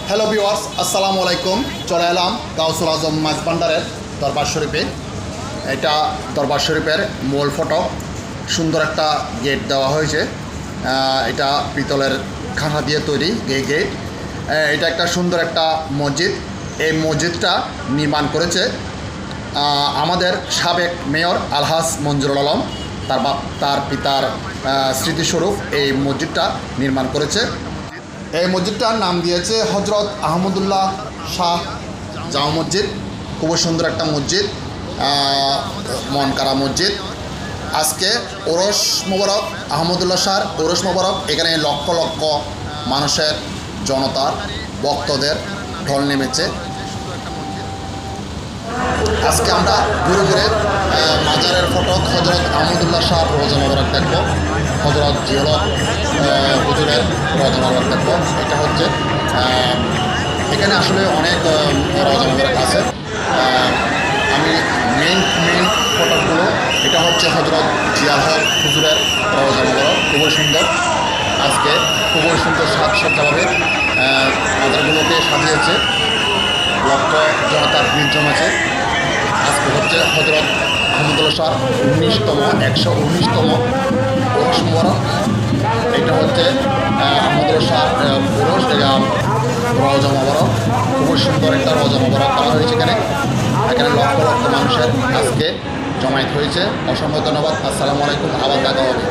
Hello viewers, আসসালামু আলাইকুম। চলে এলাম গাউসুল আজম মাছ ভান্ডারের দরবার শরীফে। এটা দরবার শরীফের মূল ফটক। সুন্দর একটা গেট দেওয়া হয়েছে। এটা পিতলের খাঁচা দিয়ে তৈরি গেট। এটা একটা সুন্দর একটা মসজিদ। এই মসজিদটা নির্মাণ করেছে আমাদের সাবেক মেয়র আলহাজ মঞ্জুরুল আলম। তার পিতার স্মৃতিস্বরূপ এই মসজিদটা নির্মাণ করেছে। এই মসজিদটার নাম দিয়েছে হজরত আহমদুল্লাহ শাহ জামা মসজিদ। খুবই সুন্দর একটা মসজিদ, মন কারা মসজিদ। আজকে ওরস মোবারক, আহমদুল্লাহ শাহর ওরস মোবারক। এখানে লক্ষ লক্ষ মানুষের জনতার ভক্তদের ঢল নেমেছে। আজকে আমরা ঘুরে ঘুরে মাজারের ফটক হজরত আহমদুল্লাহ শাহর রোজা মোবারক দেখব, হজরত জিয়রত হুজুরের রোজা মোবারক দেখব। এটা হচ্ছে এখানে আসলে অনেক রোজা মোবারক আছে। আমি মেইন ফটকগুলো, এটা হচ্ছে হজরত জিয়ারত হুজুরের রোজা মোবারক। খুবই সুন্দর, আজকে খুবই সুন্দর সাজসজ্জাভাবে মাজারগুলোকে সাজিয়েছে। লক্ষ জনতার ভিড় জমেছে। আজকে হচ্ছে হজরত আহমদুল্লাহ শাহর 119তম ওরস মোবারক। এটা হচ্ছে আহমদুল্লাহ শাহর ওরস রওজা মোবারক। খুবই সুন্দর একটা রওজা মোবারক করা হয়েছে এখানে। এখানে লক্ষ লক্ষ মানুষের আজকে জমায়েত হয়েছে। অসংখ্য ধন্যবাদ। আসসালামু আলাইকুম। আবার দেখা হবে।